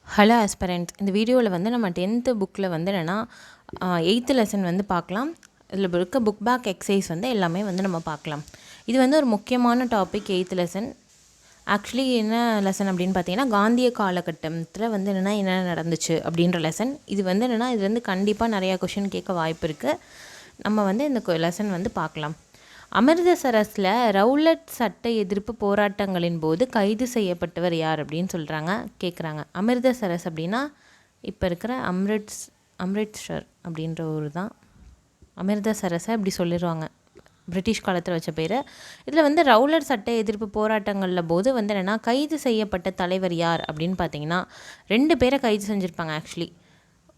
Hello ஆஸ்பரண்ட்ஸ், இந்த வீடியோவில் வந்து நம்ம 10th புக்கில் வந்து என்னென்னா 8th லெசன் வந்து பார்க்கலாம். இதில் இருக்க புக் பேக் எக்ஸசைஸ் வந்து எல்லாமே வந்து நம்ம பார்க்கலாம். இது வந்து ஒரு முக்கியமான டாபிக் 8th லெசன். ஆக்சுவலி என்ன லெசன் அப்படின்னு பார்த்தீங்கன்னா, காந்திய காலகட்டத்தில் வந்து என்ன நடந்துச்சு அப்படின்ற லெசன். இது வந்து என்னென்னா, இது வந்து கண்டிப்பாக நிறையா கொஷின் கேட்க வாய்ப்பு இருக்குது. நம்ம வந்து இந்த லெசன் வந்து பார்க்கலாம். அமிர்தசரஸில் ரவுலட் சட்ட எதிர்ப்பு போராட்டங்களின் போது கைது செய்யப்பட்டவர் யார் அப்படின்னு கேட்குறாங்க. அமிர்தசரஸ் அப்படின்னா இப்போ இருக்கிற அம்ரிட்சர் அப்படின்ற ஊர் தான். அமிர்தசரஸை இப்படி சொல்லிடுவாங்க, பிரிட்டிஷ் காலத்தில் வச்ச பேர். இதில் வந்து ரவுலட் சட்ட எதிர்ப்பு போராட்டங்களில் போது வந்து என்னென்னா கைது செய்யப்பட்ட தலைவர் யார் அப்படின்னு பார்த்தீங்கன்னா 2 பேரை கைது செஞ்சுருப்பாங்க. ஆக்சுவலி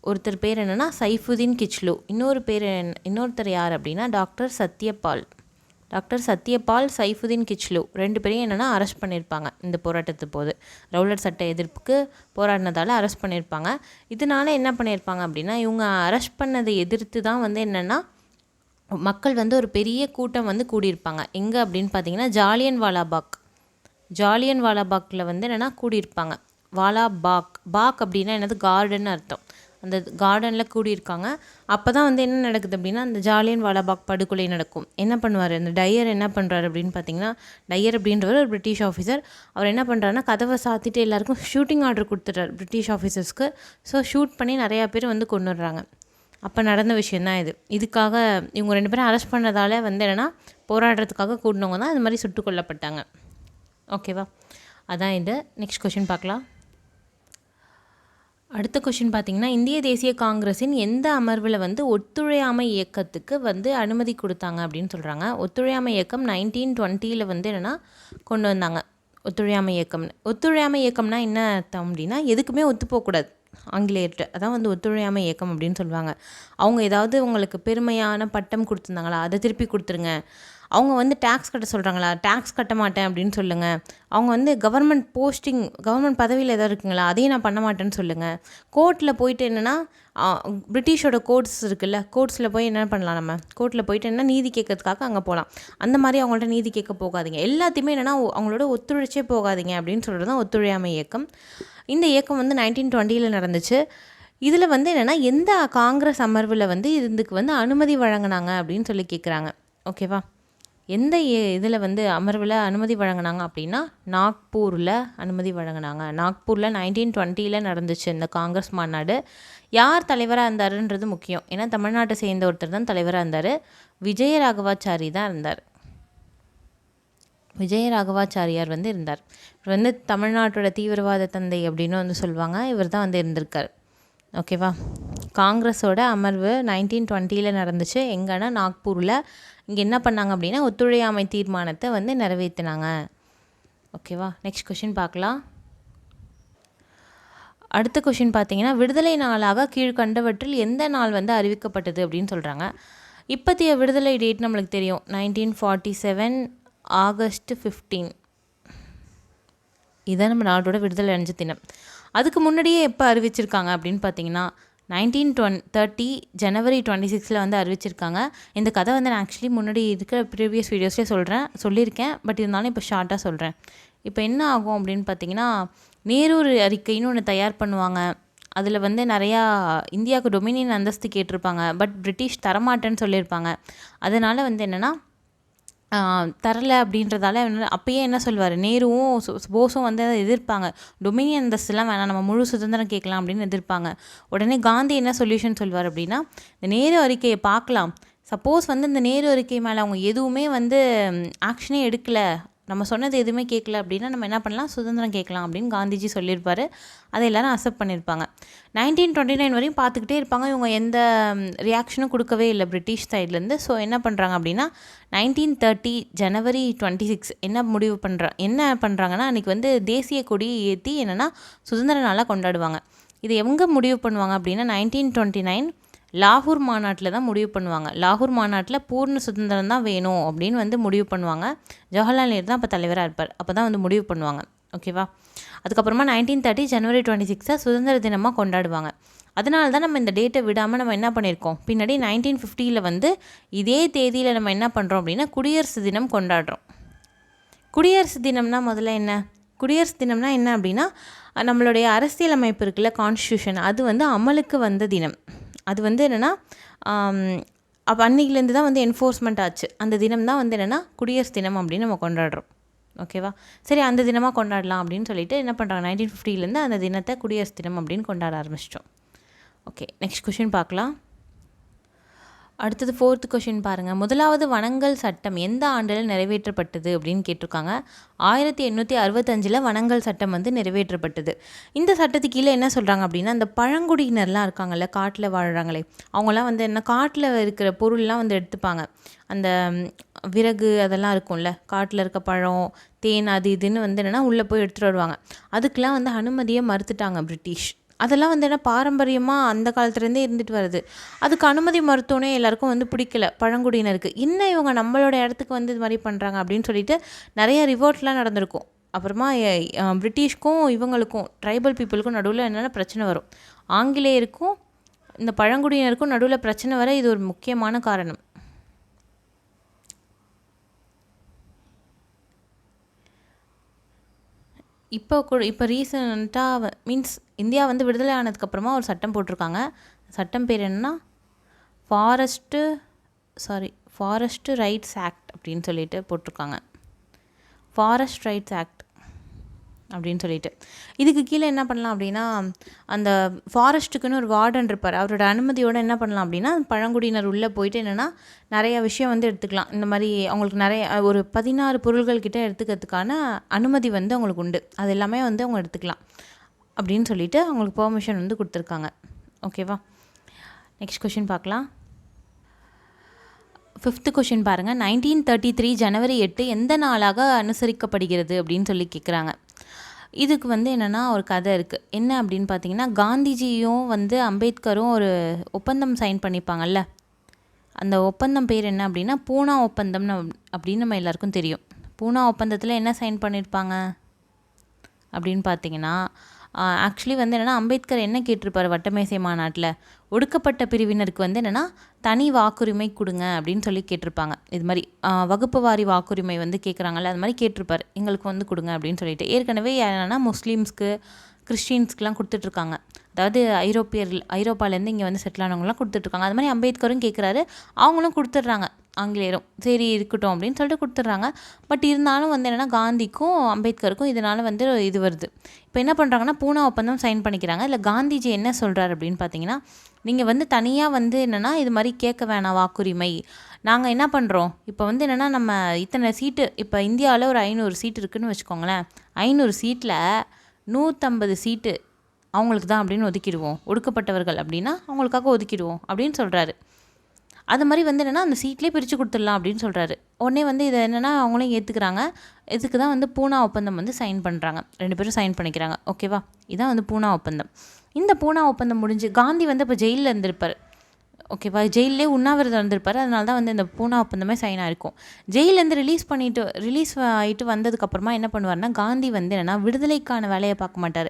ஒருத்தர் பேர் என்னென்னா சைஃபுதீன் கிச்லு, இன்னொருத்தர் யார் அப்படின்னா டாக்டர் சத்யபால் சைஃபுதீன் கிச்லு 2 பேரையும் என்னென்னா அரெஸ்ட் பண்ணியிருப்பாங்க. இந்த போராட்டத்து போது ரவுலட் சட்ட எதிர்ப்புக்கு போராடினதால் அரெஸ்ட் பண்ணியிருப்பாங்க. இதனால என்ன பண்ணியிருப்பாங்க அப்படின்னா, இவங்க அரெஸ்ட் பண்ணதை எதிர்த்து தான் வந்து என்னென்னா மக்கள் வந்து ஒரு பெரிய கூட்டம் வந்து கூடியிருப்பாங்க. எங்கே அப்படின்னு பார்த்தீங்கன்னா ஜாலியன் வாலாபாக்கில் வந்து என்னென்னா கூடியிருப்பாங்க. பாக் அப்படின்னா என்னது, கார்டன் அர்த்தம். அந்த கார்டனில் கூடியிருக்காங்க. அப்போ தான் வந்து என்ன நடக்குது அப்படின்னா, அந்த ஜாலியன் வாலாபாக் படுகொலை நடக்கும். என்ன பண்ணுவார் அந்த டையர், என்ன பண்ணுறாரு அப்படின்னு பார்த்தீங்கன்னா, டையர் அப்படின்றவர் ஒரு பிரிட்டிஷ் ஆஃபீஸர். அவர் என்ன பண்ணுறாருன்னா, கதவை சாத்திட்டு எல்லாருக்கும் ஷூட்டிங் ஆர்டர் கொடுத்துட்றாரு பிரிட்டிஷ் ஆஃபீஸர்ஸ்க்கு. ஸோ ஷூட் பண்ணி நிறையா பேர் வந்து கொண்டுடுறாங்க. அப்போ நடந்த விஷயந்தான் இது. இதுக்காக இவங்க 2 பேரும் அரெஸ்ட் பண்ணதால் வந்து என்னென்னா போராடுறதுக்காக கூடினவங்க தான் இது மாதிரி சுட்டுக் கொல்லப்பட்டாங்க. ஓகேவா, அதான் இது. நெக்ஸ்ட் கொஷின் பார்க்கலாம். அடுத்த கொஷின் பார்த்திங்கன்னா, இந்திய தேசிய காங்கிரஸின் எந்த அமர்வில் வந்து ஒத்துழையாமை இயக்கத்துக்கு வந்து அனுமதி கொடுத்தாங்க அப்படின்னு சொல்கிறாங்க. ஒத்துழையாமை இயக்கம் 1920 வந்து என்னென்னா கொண்டு வந்தாங்க. ஒத்துழையாமை இயக்கம்னா என்ன அர்த்தம் அப்படின்னா, எதுக்குமே ஒத்து போகக்கூடாது ஆங்கிலேயர்கிட்ட. அதான் வந்து ஒத்துழையாமை இயக்கம் அப்படின்னு சொல்லுவாங்க. அவங்க ஏதாவது உங்களுக்கு பெருமையான பட்டம் கொடுத்துருந்தாங்களா, அதை திருப்பி கொடுத்துருங்க. அவங்க வந்து டேக்ஸ் கட்ட சொல்கிறாங்களா, டேக்ஸ் கட்ட மாட்டேன் அப்படின்னு சொல்லுங்கள். அவங்க வந்து கவர்மெண்ட் பதவியில் எதாவது இருக்குங்களா, அதையும் நான் பண்ண மாட்டேன்னு சொல்லுங்கள். கோர்ட்டில் போயிட்டு என்னென்னா பிரிட்டிஷோட கோர்ட்ஸ் இருக்குல்ல, கோர்ட்ஸில் போய் என்ன பண்ணலாம், நம்ம கோர்ட்டில் போயிட்டு என்ன நீதி கேட்கறதுக்காக அங்கே போகலாம். அந்த மாதிரி அவங்கள்ட்ட நீதி கேட்க போகாதீங்க. எல்லாத்தையுமே என்னென்னா அவங்களோட ஒத்துழைச்சே போகாதீங்க அப்படின்னு சொல்கிறது தான் ஒத்துழையாமை இயக்கம். இந்த இயக்கம் வந்து 1920 நடந்துச்சு. இதில் வந்து என்னென்னா எந்த காங்கிரஸ் அமர்வில் வந்து இதுக்கு வந்து அனுமதி வழங்கினாங்க அப்படின்னு சொல்லி கேட்குறாங்க. ஓகேவா, எந்த இதில் வந்து அமர்வில் அனுமதி வழங்கினாங்க அப்படின்னா நாக்பூரில் அனுமதி வழங்கினாங்க. நாக்பூரில் 1920 நடந்துச்சு இந்த காங்கிரஸ் மாநாடு. யார் தலைவராக இருந்தாருன்றது முக்கியம். ஏன்னா தமிழ்நாட்டை சேர்ந்த ஒருத்தர் தான் தலைவராக இருந்தார். விஜயராகவாச்சாரி தான் இருந்தார். விஜயராகவாச்சாரியார் வந்து இருந்தார். இவர் வந்து தமிழ்நாட்டோட தீவிரவாத தந்தை அப்படின்னு வந்து சொல்லுவாங்க. இவர் தான் வந்து இருந்திருக்கார். ஓகேவா, காங்கிரஸோட அமர்வு 1920 நடந்துச்சு. எங்கன்னா நாக்பூரில். இங்கே என்ன பண்ணாங்க அப்படின்னா ஒத்துழையாமை தீர்மானத்தை வந்து நிறைவேற்றினாங்க. ஓகேவா, நெக்ஸ்ட் கொஷின் பார்க்கலாம். அடுத்த கொஷின் பார்த்தீங்கன்னா, விடுதலை நாளாக கீழ்கண்டவற்றில் எந்த நாள் வந்து அறிவிக்கப்பட்டது அப்படின்னு சொல்கிறாங்க. இப்போதைய விடுதலை டேட் நம்மளுக்கு தெரியும், 1947 ஆகஸ்ட் 15. இதுதான் நம்ம நாட்டோட விடுதலை அடைஞ்ச தினம். அதுக்கு முன்னாடியே எப்போ அறிவிச்சிருக்காங்க அப்படின்னு பார்த்தீங்கன்னா 1930 ஜனவரி 26 வந்து அறிவிச்சிருக்காங்க. இந்த கதை வந்து நான் ஆக்சுவலி முன்னாடி இருக்கிற ப்ரீவியஸ் வீடியோஸ்லேயே சொல்லியிருக்கேன். பட் இருந்தாலும் இப்போ ஷார்ட்டாக சொல்கிறேன். இப்போ என்ன ஆகும் அப்படின்னு பார்த்தீங்கன்னா, நேரு அறிக்கைன்னு ஒன்று தயார் பண்ணுவாங்க. அதில் வந்து நிறையா இந்தியாவுக்கு டொமினியன் அந்தஸ்து கேட்டிருப்பாங்க. பட் பிரிட்டிஷ் தரமாட்டேன்னு சொல்லியிருப்பாங்க. அதனால் வந்து என்னென்னா தரலை அப்படின்றதால அப்பயே என்ன சொல்வார், நேருவும் போஸும் வந்து அதை எதிர்ப்பாங்க. டொமினியன் அந்தஸ்துலாம் வேணாம், நம்ம முழு சுதந்திரம் கேட்கலாம் அப்படின்னு எதிர்ப்பாங்க. உடனே காந்தி என்ன சொல்யூஷன் சொல்வார் அப்படின்னா, இந்த நேரு அறிக்கையை பார்க்கலாம். சப்போஸ் வந்து இந்த நேரு அறிக்கை மேலே அவங்க எதுவுமே வந்து ஆக்ஷனே எடுக்கலை, நம்ம சொன்னது எதுவுமே கேட்கல அப்படின்னா நம்ம என்ன பண்ணலாம், சுதந்திரம் கேட்கலாம் அப்படின்னு காந்திஜி சொல்லியிருப்பார். அதை எல்லோரும் அக்செப்ட் பண்ணியிருப்பாங்க. 1929 வரையும் பார்த்துக்கிட்டே இருப்பாங்க. இவங்க எந்த ரியாக்ஷனும் கொடுக்கவே இல்லை பிரிட்டிஷ் சைட்லேருந்து. ஸோ என்ன பண்ணுறாங்க அப்படின்னா 1930 ஜனவரி 26 என்ன பண்ணுறாங்கன்னா, அன்றைக்கி வந்து தேசிய கொடி ஏற்றி என்னென்னா சுதந்திர நாளாக கொண்டாடுவாங்க. இதை எங்கே முடிவு பண்ணுவாங்க அப்படின்னா 1929 லாகூர் மாநாட்டில் தான் முடிவு பண்ணுவாங்க. லாகூர் மாநாட்டில் பூர்ண சுதந்திரம் தான் வேணும் அப்படின்னு வந்து முடிவு பண்ணுவாங்க. ஜவஹர்லால் நேரு தான் அப்போ தலைவராக இருப்பார். அப்போ தான் வந்து முடிவு பண்ணுவாங்க. ஓகேவா, அதுக்கப்புறமா 1930 ஜனவரி 26 சுதந்திர தினமாக கொண்டாடுவாங்க. அதனால தான் நம்ம இந்த டேட்டை விடாமல் நம்ம என்ன பண்ணியிருக்கோம், பின்னாடி 1950 வந்து இதே தேதியில் நம்ம என்ன பண்ணுறோம் அப்படின்னா குடியரசு தினம் கொண்டாடுறோம். குடியரசு தினம்னா முதல்ல என்ன, குடியரசு தினம்னா என்ன அப்படின்னா நம்மளுடைய அரசியலமைப்பு இருக்குல்ல, கான்ஸ்டியூஷன், அது வந்து அமலுக்கு வந்த தினம். அது வந்து என்னென்னா அப்போ அன்றைக்கிலேருந்து தான் வந்து என்ஃபோர்ஸ்மெண்ட் ஆச்சு. அந்த தினம் தான் வந்து என்னென்னா குடியரசு தினம் அப்படின்னு நம்ம கொண்டாடுறோம். ஓகேவா? சரி, அந்த தினமாக கொண்டாடலாம் அப்படின்னு சொல்லிட்டு என்ன பண்ணுறாங்க, 1950 அந்த தினத்தை குடியரசு தினம் அப்படின்னு கொண்டாட ஆரம்பிச்சிட்டோம். ஓகே, நெக்ஸ்ட் கொஷின் பார்க்கலாம். அடுத்தது 4th கொஷின் பாருங்கள். முதலாவது வனங்கள் சட்டம் எந்த ஆண்டில் நிறைவேற்றப்பட்டது அப்படின்னு கேட்டிருக்காங்க. 1865 வனங்கள் சட்டம் வந்து நிறைவேற்றப்பட்டது. இந்த சட்டத்துக்கு கீழே என்ன சொல்கிறாங்க அப்படின்னா, அந்த பழங்குடியினர்லாம் இருக்காங்கல்ல, காட்டில் வாழ்கிறாங்களே, அவங்களாம் வந்து என்ன காட்டில் இருக்கிற பொருள்லாம் வந்து எடுத்துப்பாங்க. அந்த விறகு அதெல்லாம் இருக்கும்ல, காட்டில் இருக்க பழம், தேன், அது இதுன்னு வந்து என்னென்னா உள்ளே போய் எடுத்துகிட்டு வருவாங்க. அதுக்கெலாம் வந்து அனுமதியை மறுத்துட்டாங்க பிரிட்டிஷ். அதெல்லாம் வந்து என்ன பாரம்பரியமாக அந்த காலத்துலேருந்தே இருந்துட்டு வருது. அதுக்கு அனுமதி மருத்துவனே எல்லாருக்கும் வந்து பிடிக்கல பழங்குடியினருக்கு. இன்னும் இவங்க நம்மளோட இடத்துக்கு வந்து இது மாதிரி பண்ணுறாங்க அப்படின்னு சொல்லிட்டு நிறைய ரிவோர்ட்லாம் நடந்திருக்கும். அப்புறமா பிரிட்டிஷ்க்கும் இவங்களுக்கும் ட்ரைபல் பீப்புளுக்கும் நடுவில் என்னென்ன பிரச்சனை வரும். ஆங்கிலேயருக்கும் இந்த பழங்குடியினருக்கும் நடுவில் பிரச்சனை வர இது ஒரு முக்கியமான காரணம். இப்போ ரீசெண்டாக மீன்ஸ் இந்தியா வந்து விடுதலை ஆனதுக்கப்புறமா ஒரு சட்டம் போட்டிருக்காங்க. சட்டம் பேர் என்னன்னா ஃபாரஸ்ட் ரைட்ஸ் ஆக்ட் அப்படின்னு சொல்லிட்டு போட்டிருக்காங்க. ஃபாரஸ்ட் ரைட்ஸ் ஆக்ட் அப்படின்னு சொல்லிட்டு இதுக்கு கீழே என்ன பண்ணலாம் அப்படின்னா, அந்த ஃபாரஸ்ட்டுக்குன்னு ஒரு வார்டன் இருப்பார். அவரோட அனுமதியோடு என்ன பண்ணலாம் அப்படின்னா, பழங்குடியினர் உள்ளே போயிட்டு என்னென்னா நிறைய விஷயம் வந்து எடுத்துக்கலாம். இந்த மாதிரி அவங்களுக்கு நிறைய ஒரு 16 பொருள்கள் கிட்டே எடுத்துக்கிறதுக்கான அனுமதி வந்து அவங்களுக்கு உண்டு. அது எல்லாமே வந்து அவங்க எடுத்துக்கலாம் அப்படின்னு சொல்லிட்டு அவங்களுக்கு பெர்மிஷன் வந்து கொடுத்துருக்காங்க. ஓகேவா? நெக்ஸ்ட் கொஷின் பார்க்கலாம். 5th கொஷின் பாருங்கள். 1933 ஜனவரி 8 எந்த நாளாக அனுசரிக்கப்படுகிறது அப்படின்னு சொல்லி கேட்குறாங்க. இதுக்கு வந்து என்னென்னா ஒரு கதை இருக்குது. என்ன அப்படின்னு பார்த்தீங்கன்னா, காந்திஜியும் வந்து அம்பேத்கரும் ஒரு ஒப்பந்தம் சைன் பண்ணிப்பாங்கல்ல, அந்த ஒப்பந்தம் பேர் என்ன அப்படின்னா பூனா ஒப்பந்தம் அப்படின்னு நம்ம எல்லாருக்கும் தெரியும். பூனா ஒப்பந்தத்தில் என்ன சைன் பண்ணியிருப்பாங்க அப்படின்னு பார்த்தீங்கன்னா, ஆக்சுவலி வந்து என்னென்னா அம்பேத்கர் என்ன கேட்டிருப்பார் வட்டமேசை மாநாட்டில், ஒடுக்கப்பட்ட பிரிவினருக்கு வந்து என்னென்னா தனி வாக்குரிமை கொடுங்க அப்படின்னு சொல்லி கேட்டிருப்பாங்க. இது மாதிரி வகுப்பு வாரி வாக்குரிமை வந்து கேட்குறாங்கல்ல, அது மாதிரி கேட்டிருப்பார், எங்களுக்கு வந்து கொடுங்க அப்படின்னு சொல்லிட்டு. ஏற்கனவே என்னென்னா முஸ்லீம்ஸ்க்கு, கிறிஸ்டின்ஸ்க்கெலாம் கொடுத்துட்ருக்காங்க. அதாவது ஐரோப்பாலேருந்து இங்கே வந்து செட்டில் ஆனவங்களாம் கொடுத்துட்ருக்காங்க. அது மாதிரி அம்பேத்கரும் கேட்குறாரு, அவங்களும் கொடுத்துட்றாங்க. ஆங்கிலேயரும் சரி இருக்கட்டும் அப்படின்னு சொல்லிட்டு கொடுத்துட்றாங்க. பட் இருந்தாலும் வந்து என்னென்னா காந்திக்கும் அம்பேத்கருக்கும் இதனால் வந்து இது வருது. இப்போ என்ன பண்ணுறாங்கன்னா பூனா ஒப்பந்தம் சைன் பண்ணிக்கிறாங்க. இல்லை காந்திஜி என்ன சொல்கிறார் அப்படின்னு பார்த்தீங்கன்னா, நீங்கள் வந்து தனியாக வந்து என்னென்னா இது மாதிரி கேட்க வேணாம் வாக்குரிமை, நாங்கள் என்ன பண்ணுறோம், இப்போ வந்து என்னென்னா நம்ம இத்தனை சீட்டு, இப்போ இந்தியாவில் ஒரு 500 சீட்டு இருக்குதுன்னு வச்சுக்கோங்களேன், 500 சீட்டில் 150 சீட்டு அவங்களுக்கு தான் அப்படின்னு ஒதுக்கிடுவோம், ஒடுக்கப்பட்டவர்கள் அப்படின்னா அவங்களுக்காக ஒதுக்கிடுவோம் அப்படின்னு சொல்கிறாரு. அது மாதிரி வந்து என்னென்னா அந்த சீட்லேயே பிரித்து கொடுத்துடலாம் அப்படின்னு சொல்கிறாரு. உடனே வந்து இதை என்னென்னா அவங்களும் ஏற்றுக்கிறாங்க. இதுக்கு தான் வந்து பூனா ஒப்பந்தம் வந்து சைன் பண்ணுறாங்க. 2 பேரும் சைன் பண்ணிக்கிறாங்க. ஓகேவா? இதுதான் வந்து பூனா ஒப்பந்தம். இந்த பூனா ஒப்பந்தம் முடிஞ்சு காந்தி வந்து இப்போ ஜெயிலில் இருந்திருப்பார். ஓகேவா? ஜெயிலே உண்ணாவிரதம் இருந்திருப்பார். அதனால தான் வந்து இந்த பூனா ஒப்பந்தமே சைன் ஆகிருக்கும். ஜெயிலேருந்து ரிலீஸ் ஆகிட்டு வந்ததுக்கப்புறமா என்ன பண்ணுவார்னா, காந்தி வந்து என்னென்னா விடுதலைக்கான வேலையை பார்க்க மாட்டார்.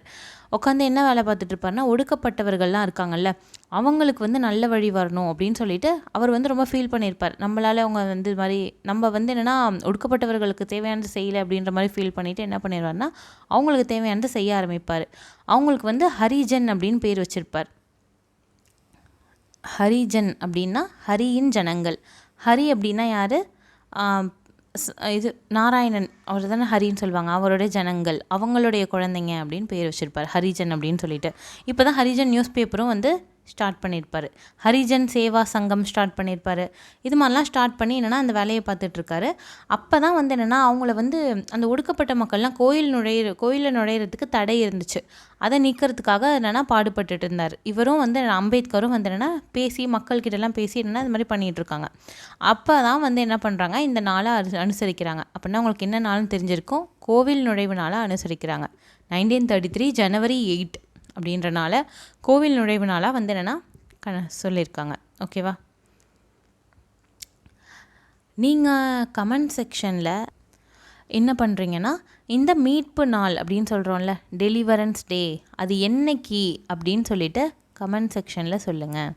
உட்காந்து என்ன வேலை பார்த்துட்டு இருப்பார்னா, ஒடுக்கப்பட்டவர்கள்லாம் இருக்காங்கல்ல, அவங்களுக்கு வந்து நல்ல வழி வரணும் அப்படின்னு சொல்லிட்டு அவர் வந்து ரொம்ப ஃபீல் பண்ணியிருப்பார். நம்மளால் அவங்க வந்து இது மாதிரி நம்ம வந்து என்னென்னா ஒடுக்கப்பட்டவர்களுக்கு தேவையானது செய்யலை அப்படின்ற மாதிரி ஃபீல் பண்ணிவிட்டு என்ன பண்ணிடுவார்னா, அவங்களுக்கு தேவையானது செய்ய ஆரம்பிப்பார். அவங்களுக்கு வந்து ஹரிஜன் அப்படின்னு பேர் வச்சுருப்பார். ஹரிஜன் அப்படின்னா ஹரியின் ஜனங்கள். ஹரி அப்படின்னா யார்? இது நாராயணன், அவர் தானே ஹரின்னு சொல்லுவாங்க. அவருடைய ஜனங்கள், அவங்களுடைய குழந்தைங்க அப்படின்னு பேர் வச்சுருப்பார், ஹரிஜன் அப்படின்னு சொல்லிட்டு. இப்போ தான் ஹரிஜன் நியூஸ் பேப்பரும் வந்து ஸ்டார்ட் பண்ணியிருப்பார். ஹரிஜன் சேவா சங்கம் ஸ்டார்ட் பண்ணியிருப்பார். இது மாதிரிலாம் ஸ்டார்ட் பண்ணி என்னென்னா அந்த வேலையை பார்த்துட்ருக்காரு. அப்போ தான் வந்து என்னென்னா அவங்கள வந்து அந்த ஒடுக்கப்பட்ட மக்கள்லாம் கோயிலில் நுழையிறதுக்கு தடை இருந்துச்சு. அதை நீக்கிறதுக்காக என்னென்னா பாடுபட்டுட்டு இருந்தார். இவரும் வந்து அம்பேத்கரும் வந்து என்னென்னா பேசி மக்கள்கிட்டலாம் பேசி என்னென்னா இது மாதிரி பண்ணிகிட்ருக்காங்க. அப்போ தான் வந்து என்ன பண்ணுறாங்க, இந்த நாளை அனுசரிக்கிறாங்க. அப்படின்னா உங்களுக்கு என்ன நாள்னு தெரிஞ்சிருக்கும், கோவில் நுழைவு நாளை அனுசரிக்கிறாங்க. 1933 ஜனவரி 8 அப்படின்றனால கோவில் நுழைவு நாளாக வந்து என்னென்னா சொல்லியிருக்காங்க. ஓகேவா? நீங்கள் கமெண்ட் செக்ஷனில் என்ன பண்ணுறீங்கன்னா, இந்த மீட்பு நாள் அப்படின்னு சொல்கிறோம்ல, டெலிவரன்ஸ் டே, அது என்னைக்கு அப்படின்னு சொல்லிட்டு கமெண்ட் செக்ஷனில் சொல்லுங்கள்.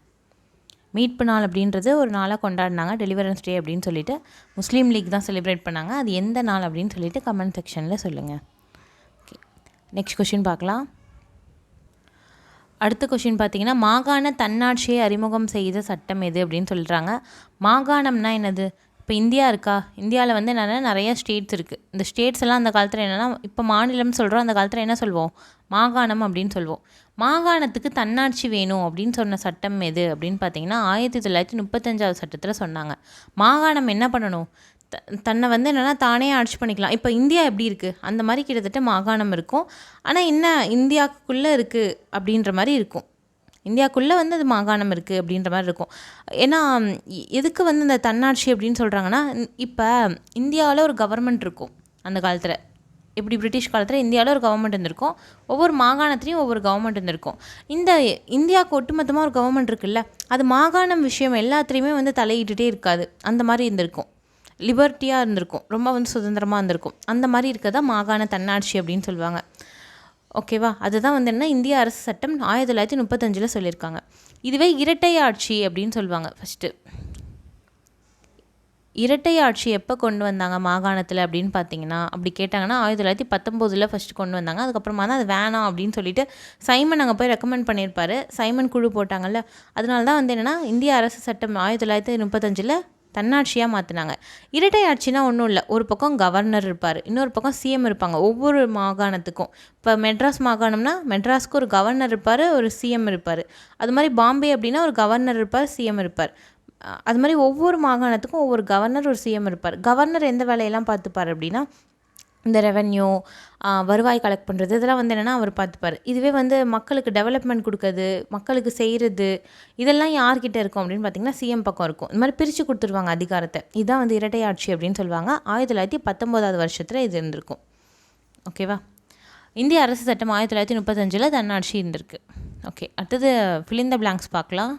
மீட்பு நாள் அப்படின்றது ஒரு நாளாக கொண்டாடினாங்க, டெலிவரன்ஸ் டே அப்படின்னு சொல்லிட்டு முஸ்லீம் லீக் தான் செலிப்ரேட் பண்ணாங்க. அது எந்த நாள் அப்படின்னு சொல்லிட்டு கமெண்ட் செக்ஷனில் சொல்லுங்கள். ஓகே, நெக்ஸ்ட் கொஷின் பார்க்கலாம். அடுத்த கொஷின் பார்த்தீங்கன்னா, மாகாண தன்னாட்சியை அறிமுகம் செய்த சட்டம் எது அப்படின்னு சொல்கிறாங்க. மாகாணம்னா என்னது? இப்போ இந்தியா இருக்கா? இந்தியாவில் வந்து என்னென்னா நிறைய ஸ்டேட்ஸ் இருக்குது. இந்த ஸ்டேட்ஸ் எல்லாம் அந்த காலத்தில் என்னென்னா, இப்போ மாநிலம்னு சொல்கிறோம், அந்த காலத்தில் என்ன சொல்வோம்? மாகாணம் அப்படின்னு சொல்வோம். மாகாணத்துக்கு தன்னாட்சி வேணும் அப்படின்னு சொன்ன சட்டம் எது அப்படின்னு பார்த்தீங்கன்னா, 1935 சட்டத்தில் சொன்னாங்க. மாகாணம் என்ன பண்ணணும்? தன்னை வந்து என்னென்னா தானே ஆட்சி பண்ணிக்கலாம். இப்போ இந்தியா எப்படி இருக்குது அந்த மாதிரி கிட்டத்தட்ட மாகாணம் இருக்கும். ஆனால் என்ன இந்தியாவுக்குள்ளே இருக்குது அப்படின்ற மாதிரி இருக்கும். இந்தியாவுக்குள்ளே வந்து அது மாகாணம் இருக்குது அப்படின்ற மாதிரி இருக்கும். ஏன்னா எதுக்கு வந்து இந்த தன்னாட்சி அப்படின்னு சொல்கிறாங்கன்னா, இப்போ இந்தியாவில் ஒரு கவர்மெண்ட் இருக்கும். அந்த காலத்தில் எப்படி பிரிட்டிஷ் காலத்தில் இந்தியாவில் ஒரு கவர்மெண்ட் இருந்திருக்கும். ஒவ்வொரு மாகாணத்துலேயும் ஒவ்வொரு கவர்மெண்ட் இருந்திருக்கும். இந்த இந்தியாவுக்கு ஒட்டுமொத்தமாக ஒரு கவர்மெண்ட் இருக்குல்ல, அது மாகாணம் விஷயம் எல்லாத்துலேயுமே வந்து தலையிட்டுட்டே இருக்காது. அந்த மாதிரி இருந்திருக்கும். லிபர்ட்டியாக இருந்திருக்கும். ரொம்ப வந்து சுதந்திரமாக இருந்திருக்கும். அந்த மாதிரி இருக்கதா மாகாண தன்னாட்சி அப்படின்னு சொல்லுவாங்க. ஓகேவா? அதுதான் வந்து என்ன இந்திய அரசு சட்டம் 1935 சொல்லியிருக்காங்க. இதுவே இரட்டை ஆட்சி அப்படின்னு சொல்லுவாங்க. ஃபஸ்ட்டு இரட்டை ஆட்சி எப்போ கொண்டு வந்தாங்க மாகாணத்தில் அப்படின்னு பார்த்தீங்கன்னா, அப்படி கேட்டாங்கன்னா 1919 ஃபஸ்ட்டு கொண்டு வந்தாங்க. அதுக்கப்புறமா தான் அது வேணாம் அப்படின்னு சொல்லிட்டு சைமன் அங்கே போய் ரெக்கமெண்ட் பண்ணியிருப்பார். சைமன் குழு போட்டாங்கல்ல, அதனால தான் வந்து என்னென்னா இந்திய அரசு சட்டம் 1935 தன்னாட்சியாக மாற்றினாங்க. இரட்டை ஆட்சினா ஒன்றும் இல்லை. ஒரு பக்கம் கவர்னர் இருப்பார், இன்னொரு பக்கம் சிஎம் இருப்பாங்க. ஒவ்வொரு மாகாணத்துக்கும் இப்போ மெட்ராஸ் மாகாணம்னா மெட்ராஸ்க்கு ஒரு கவர்னர் இருப்பார், ஒரு சிஎம் இருப்பார். அது மாதிரி பாம்பே அப்படின்னா ஒரு கவர்னர் இருப்பார், சிஎம் இருப்பார். அது மாதிரி ஒவ்வொரு மாகாணத்துக்கும் ஒவ்வொரு கவர்னர், ஒரு சிஎம் இருப்பார். கவர்னர் எந்த வேலையெல்லாம் பார்த்துப்பார் அப்படின்னா, இந்த ரெவென்யூ, வருவாய் கலெக்ட் பண்ணுறது, இதெல்லாம் வந்து என்னென்னா அவர் பார்த்துப்பார். இதுவே வந்து மக்களுக்கு டெவலப்மெண்ட் கொடுக்குறது, மக்களுக்கு செய்கிறது, இதெல்லாம் யார்கிட்ட இருக்கும் அப்படின்னு பார்த்திங்கன்னா சிஎம் பக்கம் இருக்கும். இந்த மாதிரி பிரித்து கொடுத்துருவாங்க அதிகாரத்தை. இதுதான் வந்து இரட்டை ஆட்சி அப்படின்னு சொல்லுவாங்க. 1919 வருஷத்தில் இது இருந்திருக்கும். ஓகேவா? இந்திய அரசு சட்டம் 1935 தன்னாட்சி இருந்திருக்கு. ஓகே, அடுத்தது ஃபில் இன் த பிளாங்க்ஸ் பார்க்கலாம்.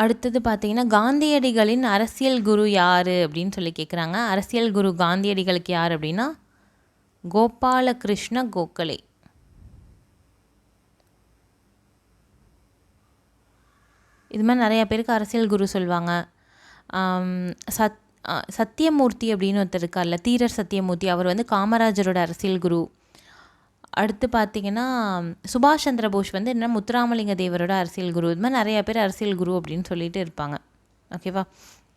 அடுத்தது பார்த்தீங்கன்னா, காந்தியடிகளின் அரசியல் குரு யார் அப்படின்னு சொல்லி கேட்குறாங்க. அரசியல் குரு காந்தியடிகளுக்கு யார் அப்படின்னா கோபாலகிருஷ்ண கோகலே. இது மாதிரி நிறையா பேருக்கு அரசியல் குரு சொல்லுவாங்க. சத்தியமூர்த்தி அப்படின்னு ஒருத்தர் இருக்கார்ல, தீரர் சத்தியமூர்த்தி, அவர் வந்து காமராஜரோட அரசியல் குரு. அடுத்து பார்த்திங்கன்னா சுபாஷ் சந்திர போஸ் வந்து என்ன முத்துராமலிங்க தேவரோட அரசியல் குரு. இது மாதிரி நிறையா பேர் அரசியல் குரு அப்படின்னு சொல்லிட்டு இருப்பாங்க. ஓகேவா?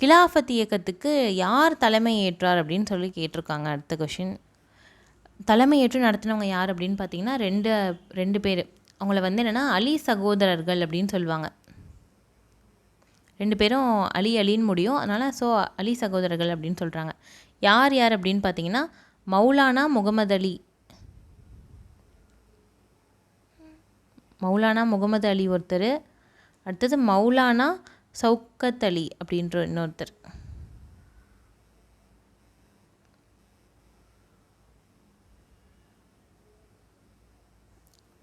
கிலாஃபத் இயக்கத்துக்கு யார் தலைமை ஏற்றார் அப்படின்னு சொல்லி கேட்டிருக்காங்க. அடுத்த கொஷின், தலைமை ஏற்று நடத்தினவங்க யார் அப்படின்னு பார்த்தீங்கன்னா ரெண்டு பேர். அவங்கள வந்து என்னென்னா அலி சகோதரர்கள் அப்படின்னு சொல்லுவாங்க. ரெண்டு பேரும் அலின்னு முடியும், அதனால் அலி சகோதரர்கள் அப்படின்னு சொல்கிறாங்க. யார் அப்படின்னு பார்த்தீங்கன்னா மௌலானா முகமது அலி ஒருத்தர். அடுத்தது மௌலானா சவுக்கத் அலி அப்படின்ற இன்னொருத்தர்.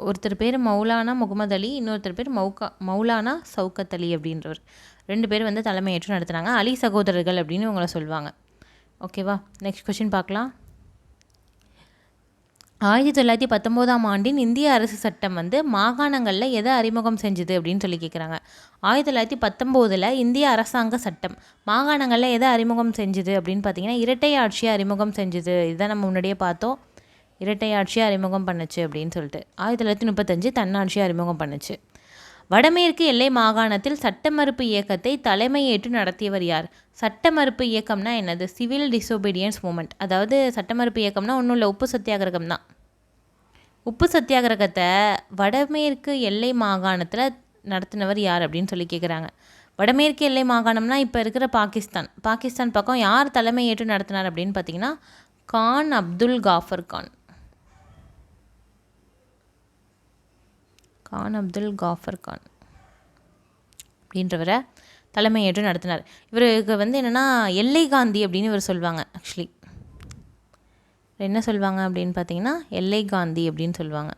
ஒருத்தர் பேர் மௌலானா முகமது அலி, இன்னொருத்தர் பேர் மௌலானா சவுக்கத் அலி அப்படின்றவர். ரெண்டு பேர் வந்து தலைமையேற்று நடத்துனாங்க. அலி சகோதரர்கள் அப்படின்னு இவங்களை சொல்லுவாங்க. ஓகேவா? நெக்ஸ்ட் கொஷின் பார்க்கலாம். 1919 இந்திய அரசு சட்டம் வந்து மாகாணங்களில் எதை அறிமுகம் செஞ்சுது அப்படின்னு சொல்லி கேட்குறாங்க. 1919 இந்திய அரசாங்க சட்டம் மாகாணங்களில் எதை அறிமுகம் செஞ்சுது அப்படின்னு பார்த்தீங்கன்னா இரட்டை ஆட்சியை அறிமுகம் செஞ்சுது. இதுதான் நம்ம முன்னாடியே பார்த்தோம். இரட்டை ஆட்சியை அறிமுகம் பண்ணுச்சு அப்படின்னு சொல்லிட்டு 1935 தன்னாட்சியை அறிமுகம் பண்ணுச்சு. வடமேற்கு எல்லை மாகாணத்தில் சட்ட மறுப்பு இயக்கத்தை தலைமையேற்று நடத்தியவர் யார்? சட்ட மறுப்பு இயக்கம்னா என்னது? Civil disobedience moment. அதாவது சட்ட மறுப்பு இயக்கம்னா ஒன்றும் இல்லை, உப்பு சத்தியாகிரகம் தான். உப்பு சத்தியாகிரகத்தை வடமேற்கு எல்லை மாகாணத்தில் நடத்தினவர் யார் அப்படின்னு சொல்லி கேட்குறாங்க. வடமேற்கு எல்லை மாகாணம்னா இப்போ இருக்கிற பாகிஸ்தான் பக்கம் யார் தலைமையேற்று நடத்தினார் அப்படின்னு பார்த்தீங்கன்னா கான் அப்துல் காஃபர் கான். அப்படின்றவரை தலைமையேற்று நடத்தினார். இவருக்கு வந்து என்னென்னா எல்லை காந்தி அப்படின்னு இவர் சொல்லுவாங்க. ஆக்சுவலி என்ன சொல்லுவாங்க அப்படின்னு பார்த்தீங்கன்னா எல்லை காந்தி அப்படின்னு சொல்லுவாங்க.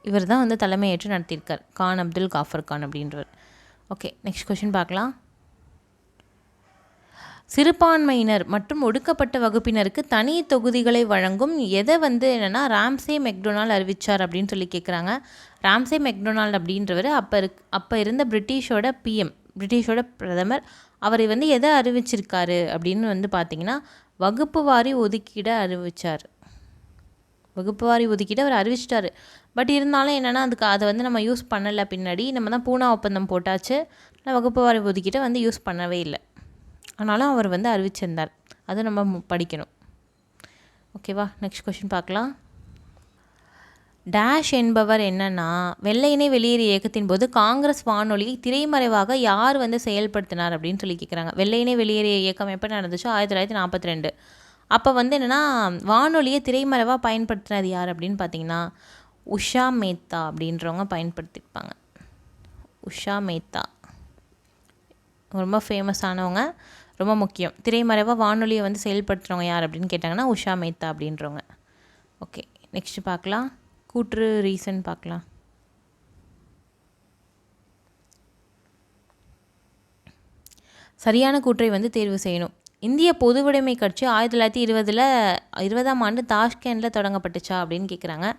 இவர் தான் வந்து தலைமையேற்று நடத்தியிருக்கார், கான் அப்துல் காஃபர் கான் அப்படின்றவர். ஓகே, நெக்ஸ்ட் கொஷின் பார்க்கலாம். சிறுபான்மையினர் மற்றும் ஒடுக்கப்பட்ட வகுப்பினருக்கு தனி தொகுதிகளை வழங்கும் எதை வந்து என்னென்னா ராம்சே மெக்டொனால்ட் அறிவித்தார் அப்படின்னு சொல்லி கேட்குறாங்க. ராம்சே மெக்டொனால்ட் அப்படின்றவர் அப்போ இருந்த பிரிட்டிஷோட பிரதமர். அவர் வந்து எதை அறிவிச்சிருக்காரு அப்படின்னு வந்து பார்த்திங்கன்னா வகுப்பு வாரி ஒதுக்கீடை அறிவித்தார். வகுப்பு வாரி ஒதுக்கீடு அவர் அறிவிச்சிட்டாரு. பட் இருந்தாலும் என்னென்னா அதை வந்து நம்ம யூஸ் பண்ணலை. பின்னாடி நம்ம தான் பூனா ஒப்பந்தம் போட்டாச்சு, ஆனால் வகுப்பு வாரி ஒதுக்கீட்டை வந்து யூஸ் பண்ணவே இல்லை. ஆனாலும் அவர் வந்து அறிவிச்சிருந்தார். அதை நம்ம படிக்கணும். ஓகேவா? நெக்ஸ்ட் கொஷின் பார்க்கலாம். டேஷ் என்பவர் என்னன்னா, வெள்ளையனே வெளியேறு இயக்கத்தின் போது காங்கிரஸ் வானொலியை திரைமறைவாக யார் வந்து செயல்படுத்தினார் அப்படின்னு சொல்லி கேட்குறாங்க. வெள்ளையனே வெளியேறிய இயக்கம் எப்போ நடந்துச்சோ 1942. அப்போ வந்து என்னென்னா வானொலியை திரைமறைவாக பயன்படுத்தினது யார் அப்படின்னு பார்த்தீங்கன்னா உஷா மேத்தா அப்படின்றவங்க பயன்படுத்தியிருப்பாங்க. உஷா மேத்தா ரொம்ப ஃபேமஸானவங்க, ரொம்ப முக்கியம். திரைமறைவாக வானொலியை வந்து செயல்படுத்துகிறவங்க யார் அப்படின்னு கேட்டாங்கன்னா உஷா மேத்தா அப்படின்றவங்க. ஓகே, நெக்ஸ்ட் பார்க்கலாம். கூற்று ரீசன் பார்க்கலாம். சரியான கூற்றை வந்து தேர்வு செய்யணும். இந்திய பொதுவுடைமை கட்சி 1920ஆம் ஆண்டு தாஷ்கண்டில் தொடங்கப்பட்டுச்சா அப்படின்னு கேட்குறாங்க.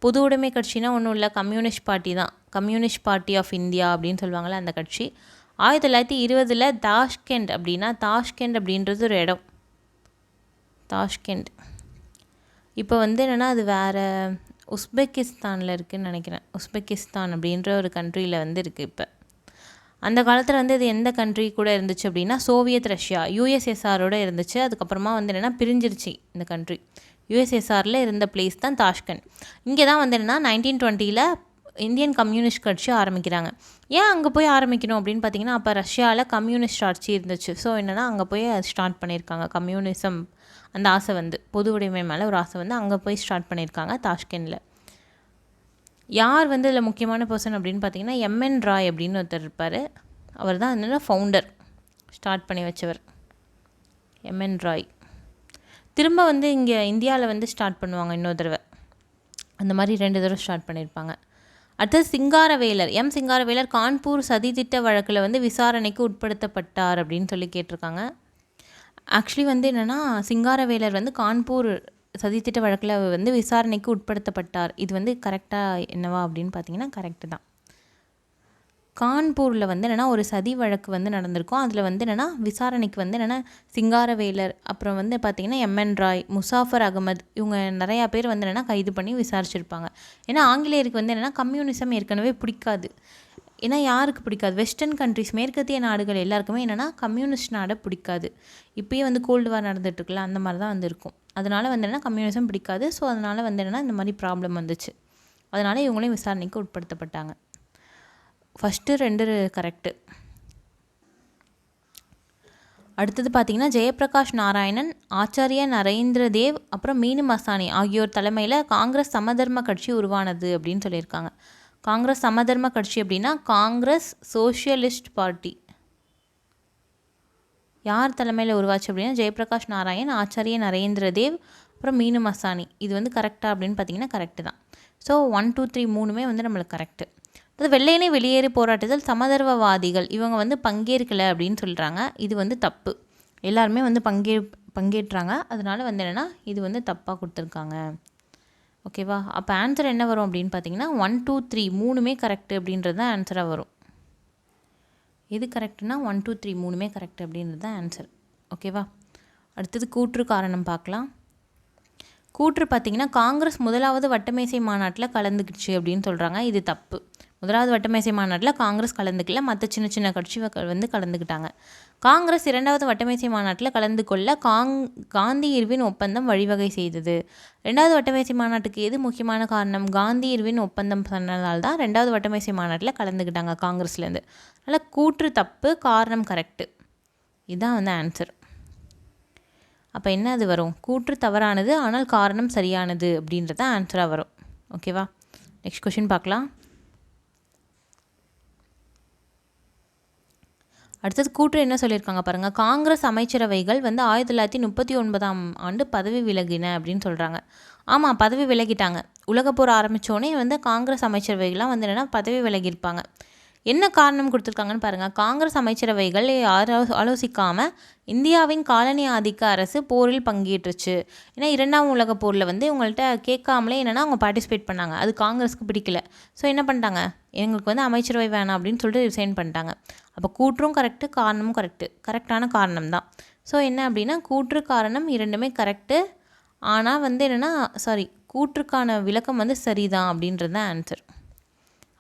பொது உடைமை கட்சினா ஒன்றும் இல்லை, கம்யூனிஸ்ட் பார்ட்டி தான். கம்யூனிஸ்ட் பார்ட்டி ஆஃப் இந்தியா அப்படின்னு சொல்லுவாங்கள்ல, அந்த கட்சி 1920 தாஷ்கண்ட் அப்படின்னா, தாஷ்கண்ட் அப்படின்றது ஒரு இடம். தாஷ்கண்ட் இப்போ வந்து என்னென்னா அது வேறு உஸ்பெகிஸ்தானில் இருக்குதுன்னு நினைக்கிறேன். உஸ்பெகிஸ்தான் அப்படின்ற ஒரு கண்ட்ரியில் வந்து இருக்குது. இப்போ அந்த காலத்தில் வந்து இது எந்த கண்ட்ரி கூட இருந்துச்சு அப்படின்னா சோவியத் ரஷ்யா, யூஎஸ்எஸ்ஆரோடு இருந்துச்சு. அதுக்கப்புறமா வந்து என்னென்னா பிரிஞ்சிருச்சு இந்த கண்ட்ரி. யூஎஸ்எஸ்ஆரில் இருந்த பிளேஸ் தான் தாஷ்கண்ட். இங்கே தான் வந்து என்னென்னா 1920 இந்தியன் கம்யூனிஸ்ட் கட்சி ஆரம்பிக்கிறாங்க. ஏன் அங்கே போய் ஆரம்பிக்கணும் அப்படின்னு பார்த்தீங்கன்னா, அப்போ ரஷ்யாவில் கம்யூனிஸ்ட் ஆட்சி இருந்துச்சு. ஸோ என்னென்னா அங்கே போய் ஸ்டார்ட் பண்ணியிருக்காங்க கம்யூனிசம். அந்த ஆசை வந்து பொது உடைமை மேலே ஒரு ஆசை வந்து அங்கே போய் ஸ்டார்ட் பண்ணியிருக்காங்க தாஷ்கண்டில். யார் வந்து இதில் முக்கியமான பர்சன் அப்படின்னு பார்த்தீங்கன்னா எம்என் ராய் அப்படின்னு ஒருத்தர் இருப்பார். அவர் தான் என்னென்னா ஃபவுண்டர், ஸ்டார்ட் பண்ணி வச்சவர் எம்என் ராய். திரும்ப வந்து இங்கே இந்தியாவில் வந்து ஸ்டார்ட் பண்ணுவாங்க இன்னொரு தடவை. அந்த மாதிரி 2 தடவை ஸ்டார்ட் பண்ணியிருப்பாங்க. அடுத்தது சிங்காரவேலர். சிங்காரவேலர் கான்பூர் சதித்திட்ட வழக்கில் வந்து விசாரணைக்கு உட்படுத்தப்பட்டார் அப்படின்னு சொல்லி கேட்டிருக்காங்க. ஆக்சுவலி வந்து என்னென்னா சிங்காரவேலர் வந்து கான்பூர் சதித்திட்ட வழக்கில் வந்து விசாரணைக்கு உட்படுத்தப்பட்டார். இது வந்து கரெக்டாக என்னவா அப்படின்னு பார்த்தீங்கன்னா கரெக்டு தான். கான்பூரில் வந்து என்னென்னா ஒரு சதி வழக்கு வந்து நடந்திருக்கும். அதில் வந்து என்னென்னா விசாரணைக்கு வந்து என்னென்னா சிங்காரவேலர், அப்புறம் வந்து பார்த்திங்கன்னா எம்என் ராய், முசாஃபர் அகமது, இவங்க நிறையா பேர் வந்து என்னென்னா கைது பண்ணி விசாரிச்சிருப்பாங்க. ஏன்னா ஆங்கிலேயருக்கு வந்து என்னென்னா கம்யூனிசம் ஏற்கனவே பிடிக்காது. ஏன்னா யாருக்கு பிடிக்காது? வெஸ்டர்ன் கண்ட்ரிஸ், மேற்கத்திய நாடுகள் எல்லாருக்குமே என்னென்னா கம்யூனிஸ்ட் நாடை பிடிக்காது. இப்போயே வந்து கோல்டு வார் நடந்துட்டுருக்குல்ல, அந்த மாதிரி தான் வந்து இருக்கும். அதனால் வந்து என்னென்னா கம்யூனிசம் பிடிக்காது. ஸோ அதனால் வந்து என்னென்னா இந்த மாதிரி ப்ராப்ளம் வந்துச்சு. அதனால் இவங்களையும் விசாரணைக்கு உட்படுத்தப்பட்டாங்க. First 2 correct. அடுத்தது பார்த்திங்கன்னா ஜெயபிரகாஷ் நாராயணன், ஆச்சாரியா நரேந்திர தேவ், அப்புறம் மீனு மசானி ஆகியோர் தலைமையில் காங்கிரஸ் சமதர்ம கட்சி உருவானது அப்படின்னு சொல்லியிருக்காங்க. காங்கிரஸ் சமதர்ம கட்சி அப்படின்னா காங்கிரஸ் சோஷியலிஸ்ட் பார்ட்டி. யார் தலைமையில் உருவாச்சு அப்படின்னா ஜெயபிரகாஷ் நாராயண், ஆச்சாரிய நரேந்திர தேவ், அப்புறம் மீனு மசானி. இது வந்து கரெக்டாக அப்படின்னு பார்த்தீங்கன்னா கரெக்டு தான். ஸோ 1, 2, 3 மூணுமே வந்து நம்மளுக்கு கரெக்டு. அது வெள்ளையனே வெளியேறு போராட்டத்தில் சமதர்மவாதிகள் இவங்க வந்து பங்கேற்கலை அப்படின்னு சொல்கிறாங்க. இது வந்து தப்பு. எல்லாருமே வந்து பங்கேற்றாங்க. அதனால வந்து என்னென்னா இது வந்து தப்பாக கொடுத்துருக்காங்க. ஓகேவா? அப்போ ஆன்சர் என்ன வரும் அப்படின்னு பார்த்தீங்கன்னா 1, 2, 3 மூணுமே கரெக்டு அப்படின்றது தான் ஆன்சராக வரும். எது கரெக்டுனா 1, 2, 3 மூணுமே கரெக்ட் அப்படின்றது தான் ஆன்சர். ஓகேவா? அடுத்தது கூற்று காரணம் பார்க்கலாம். கூற்று பார்த்திங்கன்னா காங்கிரஸ் முதலாவது வட்டமேசை மாநாட்டில் கலந்துக்கிடுச்சு அப்படின்னு சொல்கிறாங்க. இது தப்பு. முதலாவது வட்டமேசை மாநாட்டில் காங்கிரஸ் கலந்துக்கல, மற்ற சின்ன சின்ன கட்சிகள் வந்து கலந்துக்கிட்டாங்க. காங்கிரஸ் 2வது வட்டமேசை மாநாட்டில் கலந்து கொள்ள காந்தி இர்வின் ஒப்பந்தம் வழிவகை செய்தது. 2வது வட்டமேசை மாநாட்டுக்கு எது முக்கியமான காரணம்? காந்தி இர்வின் ஒப்பந்தம் சொன்னதால் தான் 2வது வட்டமேசை மாநாட்டில் கலந்துக்கிட்டாங்க காங்கிரஸ்லேருந்து. அதனால் கூற்று தப்பு, காரணம் கரெக்டு. இதுதான் வந்து ஆன்சர். அப்போ என்ன அது வரும்? கூற்று தவறானது ஆனால் காரணம் சரியானது அப்படின்றது தான் ஆன்சராக வரும். ஓகேவா? நெக்ஸ்ட் கொஷின் பார்க்கலாம். அடுத்தது கூற்று என்ன சொல்லியிருக்காங்க பாருங்கள். காங்கிரஸ் அமைச்சரவைகள் வந்து 1939ஆம் ஆண்டு பதவி விலகின அப்படின்னு சொல்கிறாங்க. ஆமாம், பதவி விலகிட்டாங்க. உலகப்போர் ஆரம்பித்தோடனே வந்து காங்கிரஸ் அமைச்சரவைகள்லாம் வந்து என்னென்னா பதவி விலகியிருப்பாங்க. என்ன காரணம் கொடுத்துருக்காங்கன்னு பாருங்கள். காங்கிரஸ் அமைச்சரவைகள் ஆலோசிக்காமல் இந்தியாவின் காலனி ஆதிக்க அரசு போரில் பங்கேற்றுச்சு. ஏன்னா 2ஆம் உலகப் போரில் வந்து இவங்கள்ட்ட கேட்காமலே என்னென்னா அவங்க பார்ட்டிசிபேட் பண்ணாங்க. அது காங்கிரஸுக்கு பிடிக்கல. ஸோ என்ன பண்ணிட்டாங்க, எங்களுக்கு வந்து அமைச்சரவை வேணாம் அப்படின்னு சொல்லிட்டு ரிசைன் பண்ணிட்டாங்க. அப்போ கூற்றும் கரெக்டு, காரணமும் கரெக்டான காரணம் தான். ஸோ என்ன அப்படின்னா கூற்று காரணம் இரண்டுமே கரெக்டு. ஆனால் வந்து என்னென்னா கூற்றுக்கான விளக்கம் வந்து சரிதான் அப்படின்றது தான் ஆன்சர்.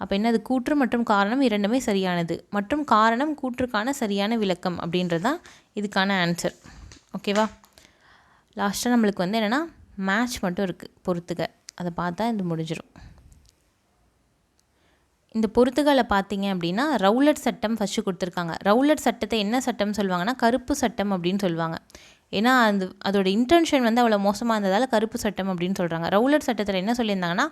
அப்போ என்னது, கூற்று மற்றும் காரணம் இரண்டுமே சரியானது மற்றும் காரணம் கூற்றுக்கான சரியான விளக்கம் அப்படின்றது தான் இதுக்கான ஆன்சர். ஓகேவா? லாஸ்ட்டாக நம்மளுக்கு வந்து என்னென்னா மேட்ச் மட்டும் இருக்குது, பொறுத்துக. அதை பார்த்தா இது முடிஞ்சிடும். இந்த பொறுத்துகளை பார்த்தீங்க அப்படின்னா ரவுலட் சட்டம் ஃபஸ்ட்டு கொடுத்துருக்காங்க. ரவுலட் சட்டத்தை என்ன சட்டம்னு சொல்லுவாங்கன்னா கருப்பு சட்டம் அப்படின்னு சொல்லுவாங்க. ஏன்னா அதோட இன்டென்ஷன் வந்து அவ்வளோ மோசமாக இருந்ததால் கருப்பு சட்டம் அப்படின்னு சொல்கிறாங்க. ரவுலட் சட்டத்தில் என்ன சொல்லியிருந்தாங்கன்னா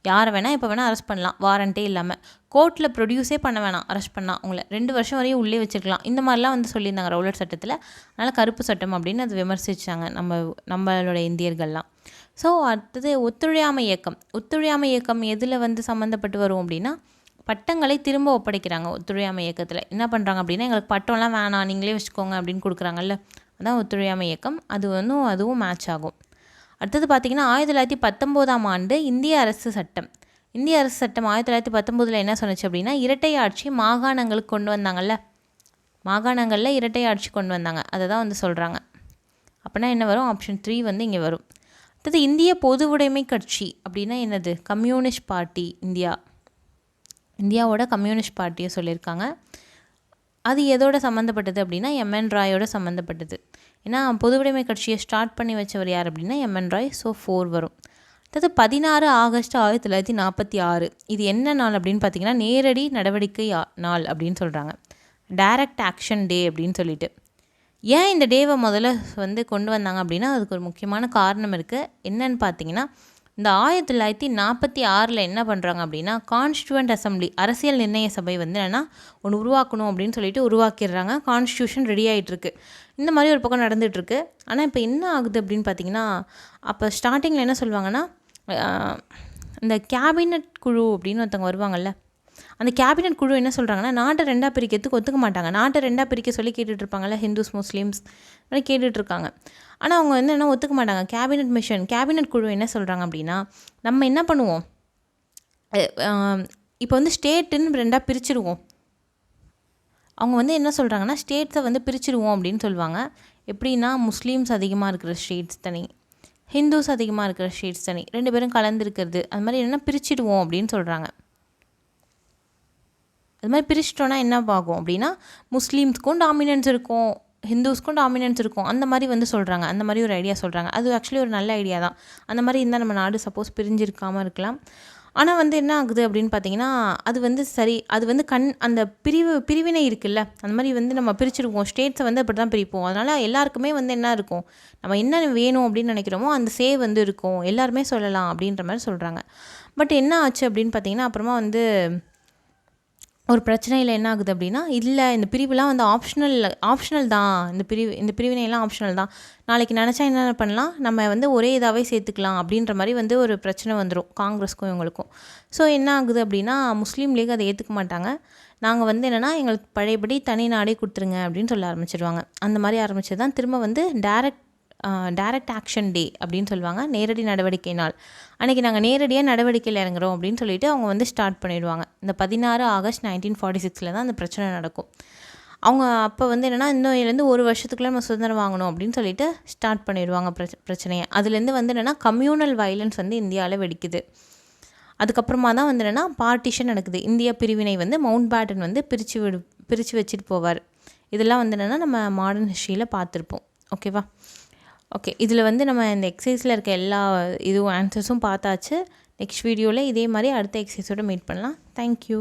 யாரை வேணால் எப்போ வேணால் அரெஸ்ட் பண்ணலாம், வாரண்ட்டே இல்லாமல். கோர்ட்டில் ப்ரொடியூஸே பண்ண வேணாம், அரெஸ்ட் பண்ணால் உங்களை 2 வருஷம் வரையும் உள்ளே வச்சுருக்கலாம். இந்த மாதிரிலாம் வந்து சொல்லியிருந்தாங்க ரவுலட் சட்டத்தில். அதனால் கருப்பு சட்டம் அப்படின்னு அது விமர்சித்தாங்க நம்மளோட இந்தியர்கள்லாம். ஸோ அடுத்தது ஒத்துழையாமை இயக்கம். ஒத்துழையாமை இயக்கம் எதில் வந்து சம்மந்தப்பட்டு வரும் அப்படின்னா பட்டங்களை திரும்ப ஒப்படைக்கிறாங்க. ஒத்துழையாமை இயக்கத்தில் என்ன பண்ணுறாங்க அப்படின்னா எங்களுக்கு பட்டம்லாம் வேணாம், நீங்களே வச்சுக்கோங்க அப்படின்னு கொடுக்குறாங்கல்ல, அதான் ஒத்துழையாமை இயக்கம். அதுவும் மேட்ச் ஆகும். அடுத்தது பார்த்திங்கன்னா 1919ஆம் ஆண்டு இந்திய அரசு சட்டம். இந்திய அரசு சட்டம் 1919 என்ன சொன்னிச்சு அப்படின்னா இரட்டை ஆட்சி மாகாணங்களுக்கு கொண்டு வந்தாங்கல்ல, மாகாணங்களில் இரட்டை ஆட்சி கொண்டு வந்தாங்க, அதை தான் வந்து சொல்கிறாங்க. அப்படின்னா என்ன வரும், ஆப்ஷன் 3 வந்து இங்கே வரும். அடுத்தது இந்திய பொது உடைமை கட்சி அப்படின்னா என்னது, கம்யூனிஸ்ட் பார்ட்டி. இந்தியாவோட கம்யூனிஸ்ட் பார்ட்டியை சொல்லியிருக்காங்க. அது எதோட சம்மந்தப்பட்டது அப்படின்னா எம்என் ராயோட சம்மந்தப்பட்டது. ஏன்னா பொதுவுடைமை கட்சியை ஸ்டார்ட் பண்ணி வச்சவர் யார் அப்படின்னா எம்என் ராய். ஸோ 4 வரும். அடுத்தது 16 ஆகஸ்ட் 1946. இது என்ன நாள் அப்படின்னு பார்த்தீங்கன்னா நேரடி நடவடிக்கை நாள் அப்படின்னு சொல்கிறாங்க. டைரக்ட் ஆக்ஷன் டே அப்படின்னு சொல்லிட்டு. ஏன் இந்த டேவை முதல்ல வந்து கொண்டு வந்தாங்க அப்படின்னா அதுக்கு ஒரு முக்கியமான காரணம் இருக்குது. என்னன்னு பார்த்தீங்கன்னா இந்த 1946 என்ன பண்ணுறாங்க அப்படின்னா கான்ஸ்டியூவன்ட் அசம்பிளி, அரசியல் நிர்ணய சபை வந்து என்னென்னா ஒன்று உருவாக்கணும் அப்படின்னு சொல்லிட்டு உருவாக்கிடுறாங்க. கான்ஸ்டியூஷன் ரெடி ஆகிட்டுருக்கு. இந்த மாதிரி ஒரு பக்கம் நடந்துகிட்ருக்கு. ஆனால் இப்போ என்ன ஆகுது அப்படின்னு பார்த்தீங்கன்னா அப்போ ஸ்டார்டிங்கில் என்ன சொல்லுவாங்கன்னா இந்த கேபினட் குழு அப்படின்னு ஒருத்தவங்க வருவாங்கள்ல, அந்த கேபினட் குழு என்ன சொல்கிறாங்கன்னா நாட்டை 2ஆக பிரிக்கிறதுக்கு ஒத்துக்க மாட்டாங்க. நாட்டை 2ஆக பிரிக்க சொல்லி கேட்டுட்ருப்பாங்கல்ல, ஹிந்துஸ் முஸ்லீம்ஸ் மாதிரி கேட்டுட்ருக்காங்க. ஆனால் அவங்க வந்து என்ன ஒத்துக்க மாட்டாங்க. கேபினட் குழு என்ன சொல்கிறாங்க அப்படின்னா நம்ம என்ன பண்ணுவோம், இப்போ வந்து ஸ்டேட்டுன்னு 2ஆக பிரிச்சுடுவோம். அவங்க வந்து என்ன சொல்கிறாங்கன்னா ஸ்டேட்ஸை வந்து பிரிச்சுடுவோம் அப்படின்னு சொல்லுவாங்க. எப்படின்னா முஸ்லீம்ஸ் அதிகமாக இருக்கிற ஸ்டேட்ஸ் தனி, ஹிந்துஸ் அதிகமாக இருக்கிற ஸ்டேட்ஸ் தனி, 2 பேரும் கலந்துருக்கிறது, அது மாதிரி என்னென்னா பிரிச்சுடுவோம் அப்படின்னு சொல்கிறாங்க. அது மாதிரி பிரிச்சிட்டோன்னா என்ன ஆகும் அப்படின்னா முஸ்லீம்ஸ்க்கும் டாமினன்ஸ் இருக்கும், ஹிந்துஸ்க்கும் டாமினன்ஸ் இருக்கும், அந்த மாதிரி வந்து சொல்கிறாங்க. அந்த மாதிரி ஒரு ஐடியா சொல்கிறாங்க. அது ஆக்சுவலி ஒரு நல்ல ஐடியா தான். அந்த மாதிரி இருந்தால் நம்ம நாடு சப்போஸ் பிரிஞ்சிருக்காமல் இருக்கலாம். ஆனால் வந்து என்ன ஆகுது அப்படின்னு பார்த்தீங்கன்னா அது வந்து சரி, அது வந்து அந்த பிரிவினை இருக்குல்ல, அந்த மாதிரி வந்து நம்ம பிரிச்சுடுவோம், ஸ்டேட்ஸை வந்து அப்படி தான் பிரிப்போம். அதனால் எல்லாருக்குமே வந்து என்ன இருக்கும், நம்ம என்ன வேணும் அப்படின்னு நினைக்கிறோமோ அந்த வந்து இருக்கும், எல்லாருமே சொல்லலாம் அப்படின்ற மாதிரி சொல்கிறாங்க. பட் என்ன ஆச்சு அப்படின்னு பார்த்தீங்கன்னா அப்புறமா வந்து ஒரு பிரச்சனையில் என்ன ஆகுது அப்படின்னா இல்லை இந்த பிரிவுலாம் வந்து ஆப்ஷனல் தான், இந்த பிரிவினையெல்லாம் ஆப்ஷனல் தான், நாளைக்கு நினச்சா என்ன பண்ணலாம், நம்ம வந்து ஒரே இதாகவே சேர்த்துக்கலாம் அப்படின்ற மாதிரி வந்து ஒரு பிரச்சனை வந்துடும் காங்கிரஸ்க்கும் இவங்களுக்கும். ஸோ என்ன ஆகுது அப்படின்னா முஸ்லீம் லீக் அதை ஏற்றுக்க மாட்டாங்க. நாங்கள் வந்து என்னென்னா எங்களுக்கு பழையபடி தனி நாடே கொடுத்துருங்க அப்படின்னு சொல்ல ஆரம்பிச்சிடுவாங்க. அந்த மாதிரி ஆரம்பிச்சது தான் திரும்ப வந்து டைரக்ட் ஆக்ஷன் டே அப்படின்னு சொல்லுவாங்க, நேரடி நடவடிக்கை நாள். அன்றைக்கி நாங்கள் நேரடியாக நடவடிக்கையில் இறங்குறோம் அப்படின்னு சொல்லிட்டு அவங்க வந்து ஸ்டார்ட் பண்ணிவிடுவாங்க. இந்த 16 ஆகஸ்ட் 1946 தான் அந்த பிரச்சனை நடக்கும். அவங்க அப்போ வந்து என்னென்னா இன்னும் ஒரு வருஷத்துக்குள்ளே நம்ம சுதந்திரம் வாங்கணும் அப்படின்னு சொல்லிட்டு ஸ்டார்ட் பண்ணிடுவாங்க பிரச்சனையை. அதுலேருந்து வந்து என்னென்னா கம்யூனல் வயலன்ஸ் வந்து இந்தியாவில் வெடிக்குது. அதுக்கப்புறமா தான் வந்து என்னென்னா பார்ட்டிஷன் நடக்குது. இந்திய பிரிவினை வந்து மவுண்ட் பேட்டன் வந்து பிரித்து வச்சுட்டு போவார். இதெல்லாம் வந்து என்னென்னா நம்ம மாடர்ன் ஹிஸ்ட்ரியில் பார்த்துருப்போம். ஓகேவா? ஓகே, இதில் வந்து நம்ம இந்த எக்ஸசைஸில் இருக்க எல்லா ஆன்சர்ஸும் பார்த்தாச்சு. நெக்ஸ்ட் வீடியோவில் இதே மாதிரி அடுத்த எக்ஸசைஸோடு மீட் பண்ணலாம். தேங்க்யூ.